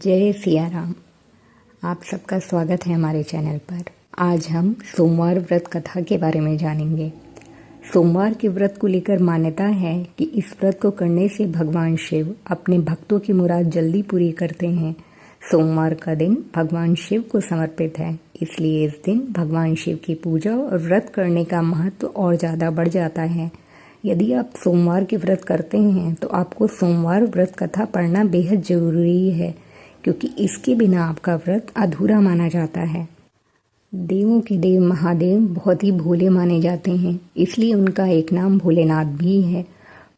जय सिया राम। आप सबका स्वागत है हमारे चैनल पर। आज हम सोमवार व्रत कथा के बारे में जानेंगे। सोमवार के व्रत को लेकर मान्यता है कि इस व्रत को करने से भगवान शिव अपने भक्तों की मुराद जल्दी पूरी करते हैं। सोमवार का दिन भगवान शिव को समर्पित है, इसलिए इस दिन भगवान शिव की पूजा और व्रत करने का महत्व और ज़्यादा बढ़ जाता है। यदि आप सोमवार के व्रत करते हैं तो आपको सोमवार व्रत कथा पढ़ना बेहद ज़रूरी है, क्योंकि इसके बिना आपका व्रत अधूरा माना जाता है। देवों के देव महादेव बहुत ही भोले माने जाते हैं, इसलिए उनका एक नाम भोलेनाथ भी है।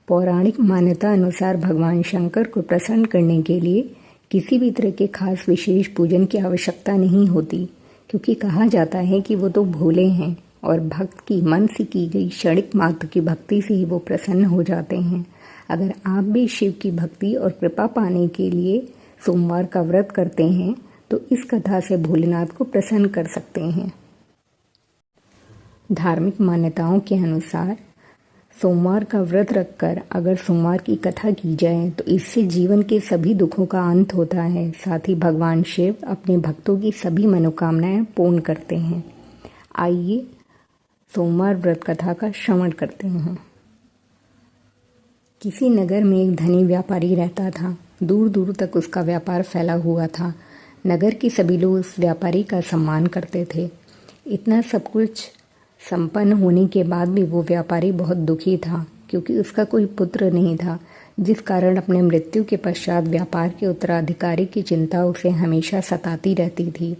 पौराणिक मान्यता अनुसार भगवान शंकर को प्रसन्न करने के लिए किसी भी तरह के खास विशेष पूजन की आवश्यकता नहीं होती, क्योंकि कहा जाता है कि वो तो भोले हैं और भक्त की मन से की गई क्षणिक मात्र की भक्ति से ही वो प्रसन्न हो जाते हैं। अगर आप भी शिव की भक्ति और कृपा पाने के लिए सोमवार का व्रत करते हैं तो इस कथा से भोलेनाथ को प्रसन्न कर सकते हैं। धार्मिक मान्यताओं के अनुसार सोमवार का व्रत रखकर अगर सोमवार की कथा की जाए तो इससे जीवन के सभी दुखों का अंत होता है। साथ ही भगवान शिव अपने भक्तों की सभी मनोकामनाएं पूर्ण करते हैं। आइए सोमवार व्रत कथा का श्रवण करते हैं। किसी नगर में एक धनी व्यापारी रहता था। दूर दूर तक उसका व्यापार फैला हुआ था। नगर के सभी लोग उस व्यापारी का सम्मान करते थे। इतना सब कुछ संपन्न होने के बाद भी वो व्यापारी बहुत दुखी था, क्योंकि उसका कोई पुत्र नहीं था, जिस कारण अपने मृत्यु के पश्चात व्यापार के उत्तराधिकारी की चिंता उसे हमेशा सताती रहती थी।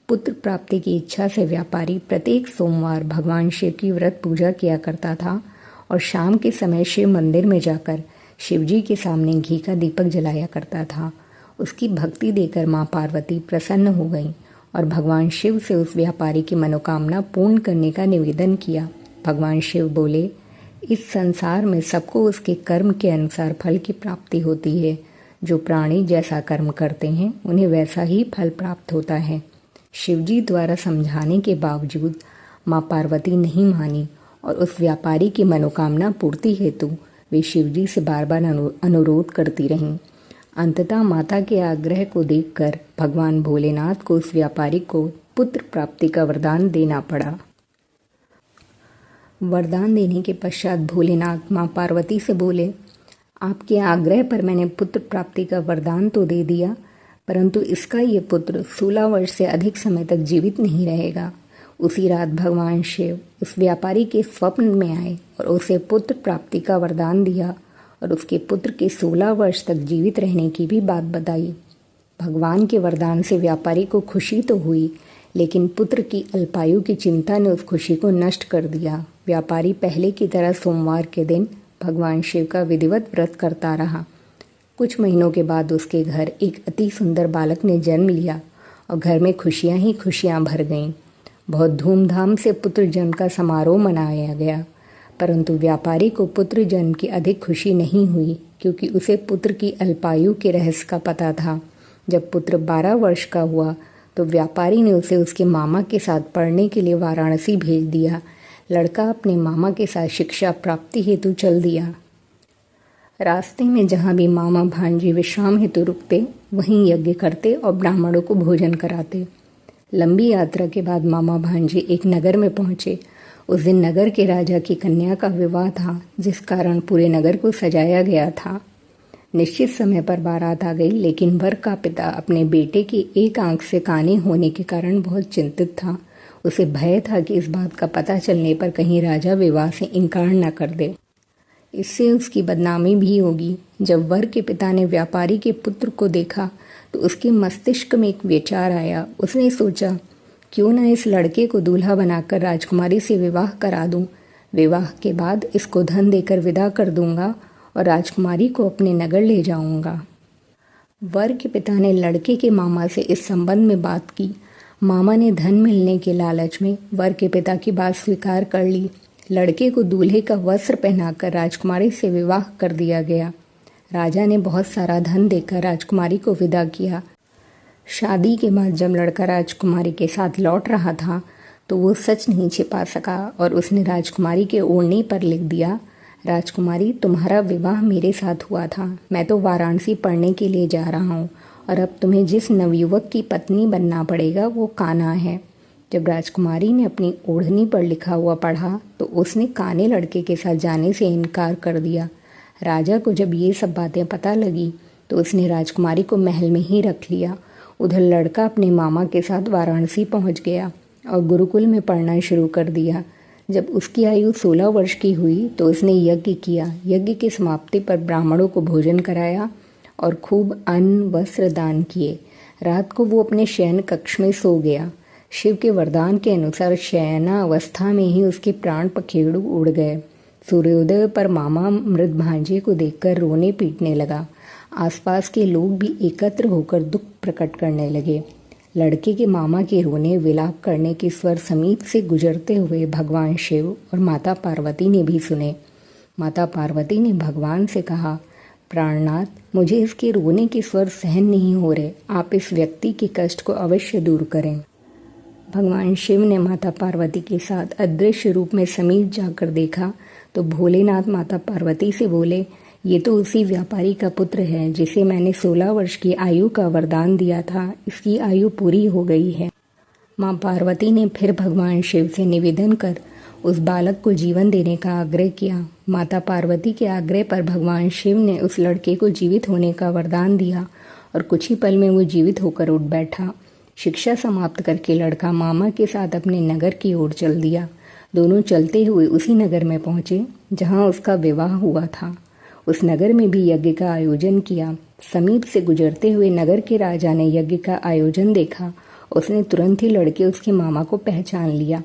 पुत्र प्राप्ति की इच्छा से व्यापारी प्रत्येक सोमवार भगवान शिव की व्रत पूजा किया करता था और शाम के समय शिव मंदिर में जाकर शिवजी के सामने घी का दीपक जलाया करता था। उसकी भक्ति देकर माँ पार्वती प्रसन्न हो गईं और भगवान शिव से उस व्यापारी की मनोकामना पूर्ण करने का निवेदन किया। भगवान शिव बोले, इस संसार में सबको उसके कर्म के अनुसार फल की प्राप्ति होती है। जो प्राणी जैसा कर्म करते हैं उन्हें वैसा ही फल प्राप्त होता है। शिवजी द्वारा समझाने के बावजूद माँ पार्वती नहीं मानी और उस व्यापारी की मनोकामना पूर्ति हेतु वे शिवजी से बार बार अनुरोध करती रहीं। अंततः माता के आग्रह को देखकर भगवान भोलेनाथ को उस व्यापारी को पुत्र प्राप्ति का वरदान देना पड़ा। वरदान देने के पश्चात भोलेनाथ माँ पार्वती से बोले, आपके आग्रह पर मैंने पुत्र प्राप्ति का वरदान तो दे दिया, परंतु इसका ये पुत्र 16 वर्ष से अधिक समय तक जीवित नहीं रहेगा। उसी रात भगवान शिव उस व्यापारी के स्वप्न में आए और उसे पुत्र प्राप्ति का वरदान दिया और उसके पुत्र के 16 वर्ष तक जीवित रहने की भी बात बताई। भगवान के वरदान से व्यापारी को खुशी तो हुई, लेकिन पुत्र की अल्पायु की चिंता ने उस खुशी को नष्ट कर दिया। व्यापारी पहले की तरह सोमवार के दिन भगवान शिव का विधिवत व्रत करता रहा। कुछ महीनों के बाद उसके घर एक अति सुंदर बालक ने जन्म लिया और घर में खुशियां ही खुशियां भर गईं। बहुत धूमधाम से पुत्र जन्म का समारोह मनाया गया, परंतु व्यापारी को पुत्र जन्म की अधिक खुशी नहीं हुई, क्योंकि उसे पुत्र की अल्पायु के रहस्य का पता था। जब पुत्र 12 वर्ष का हुआ तो व्यापारी ने उसे उसके मामा के साथ पढ़ने के लिए वाराणसी भेज दिया। लड़का अपने मामा के साथ शिक्षा प्राप्ति हेतु चल दिया। रास्ते में जहाँ भी मामा भांजी विश्राम हेतु रुकते, वहीं यज्ञ करते और ब्राह्मणों को भोजन कराते। लंबी यात्रा के बाद मामा भांजे एक नगर में पहुंचे। उस दिन नगर के राजा की कन्या का विवाह था, जिस कारण पूरे नगर को सजाया गया था। निश्चित समय पर बारात आ गई, लेकिन वर का पिता अपने बेटे की एक आंख से काने होने के कारण बहुत चिंतित था। उसे भय था कि इस बात का पता चलने पर कहीं राजा विवाह से इनकार न कर दे, इससे उसकी बदनामी भी होगी। जब वर के पिता ने व्यापारी के पुत्र को देखा तो उसके मस्तिष्क में एक विचार आया। उसने सोचा, क्यों न इस लड़के को दूल्हा बनाकर राजकुमारी से विवाह करा दूं। विवाह के बाद इसको धन देकर विदा कर दूंगा और राजकुमारी को अपने नगर ले जाऊंगा। वर के पिता ने लड़के के मामा से इस संबंध में बात की। मामा ने धन मिलने के लालच में वर के पिता की बात स्वीकार कर ली। लड़के को दूल्हे का वस्त्र पहनाकर राजकुमारी से विवाह कर दिया गया। राजा ने बहुत सारा धन देकर राजकुमारी को विदा किया। शादी के बाद जब लड़का राजकुमारी के साथ लौट रहा था तो वो सच नहीं छिपा सका और उसने राजकुमारी के ओढ़नी पर लिख दिया, राजकुमारी, तुम्हारा विवाह मेरे साथ हुआ था। मैं तो वाराणसी पढ़ने के लिए जा रहा हूँ और अब तुम्हें जिस नवयुवक की पत्नी बनना पड़ेगा वो कान्हा है। जब राजकुमारी ने अपनी ओढ़नी पर लिखा हुआ पढ़ा तो उसने काने लड़के के साथ जाने से इनकार कर दिया। राजा को जब ये सब बातें पता लगी तो उसने राजकुमारी को महल में ही रख लिया। उधर लड़का अपने मामा के साथ वाराणसी पहुंच गया और गुरुकुल में पढ़ना शुरू कर दिया। जब उसकी आयु 16 वर्ष की हुई तो उसने यज्ञ किया। यज्ञ की समाप्ति पर ब्राह्मणों को भोजन कराया और खूब अन्न वस्त्र दान किए। रात को वो अपने शयन कक्ष में सो गया। शिव के वरदान के अनुसार शयनावस्था में ही उसके प्राण पखेरु उड़ गए। सूर्योदय पर मामा मृत भांजे को देखकर रोने पीटने लगा। आसपास के लोग भी एकत्र होकर दुख प्रकट करने लगे। लड़के के मामा के रोने विलाप करने के स्वर समीप से गुजरते हुए भगवान शिव और माता पार्वती ने भी सुने। माता पार्वती ने भगवान से कहा, प्राणनाथ, मुझे इसके रोने के स्वर सहन नहीं हो रहे, आप इस व्यक्ति के कष्ट को अवश्य दूर करें। भगवान शिव ने माता पार्वती के साथ अदृश्य रूप में समीप जाकर देखा तो भोलेनाथ माता पार्वती से बोले, ये तो उसी व्यापारी का पुत्र है जिसे मैंने 16 वर्ष की आयु का वरदान दिया था। इसकी आयु पूरी हो गई है। माँ पार्वती ने फिर भगवान शिव से निवेदन कर उस बालक को जीवन देने का आग्रह किया। माता पार्वती के आग्रह पर भगवान शिव ने उस लड़के को जीवित होने का वरदान दिया और कुछ ही पल में वो जीवित होकर उठ बैठा। शिक्षा समाप्त करके लड़का मामा के साथ अपने नगर की ओर चल दिया। दोनों चलते हुए उसी नगर में पहुंचे जहां उसका विवाह हुआ था। उस नगर में भी यज्ञ का आयोजन किया। समीप से गुजरते हुए नगर के राजा ने यज्ञ का आयोजन देखा। उसने तुरंत ही लड़के उसके मामा को पहचान लिया।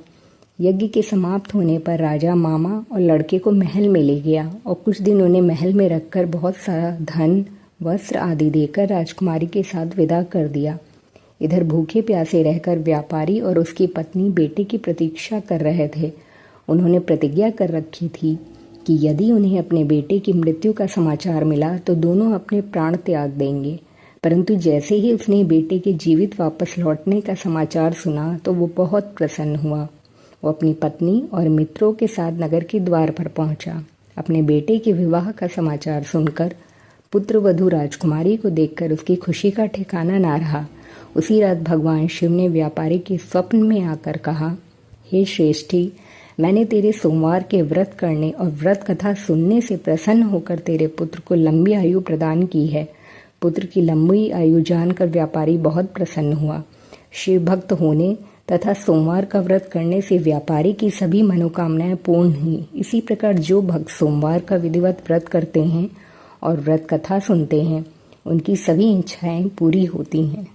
यज्ञ के समाप्त होने पर राजा मामा और लड़के को महल में ले गया और कुछ दिन उन्हें महल में रखकर बहुत सारा धन वस्त्र आदि देकर राजकुमारी के साथ विदा कर दिया। इधर भूखे प्यासे रहकर व्यापारी और उसकी पत्नी बेटे की प्रतीक्षा कर रहे थे। उन्होंने प्रतिज्ञा कर रखी थी कि यदि उन्हें अपने बेटे की मृत्यु का समाचार मिला तो दोनों अपने प्राण त्याग देंगे। परंतु जैसे ही उसने बेटे के जीवित वापस लौटने का समाचार सुना तो वो बहुत प्रसन्न हुआ। वो अपनी पत्नी और मित्रों के साथ नगर के द्वार पर पहुंचा। अपने बेटे के विवाह का समाचार सुनकर पुत्र वधू राजकुमारी को देखकर उसकी खुशी का ठिकाना ना रहा। उसी रात भगवान शिव ने व्यापारी के स्वप्न में आकर कहा, हे श्रेष्ठी, मैंने तेरे सोमवार के व्रत करने और व्रत कथा सुनने से प्रसन्न होकर तेरे पुत्र को लंबी आयु प्रदान की है। पुत्र की लंबी आयु जानकर व्यापारी बहुत प्रसन्न हुआ। शिव भक्त होने तथा सोमवार का व्रत करने से व्यापारी की सभी मनोकामनाएं पूर्ण हुई। इसी प्रकार जो भक्त सोमवार का विधिवत व्रत करते हैं और व्रत कथा सुनते हैं, उनकी सभी इच्छाएं पूरी होती हैं।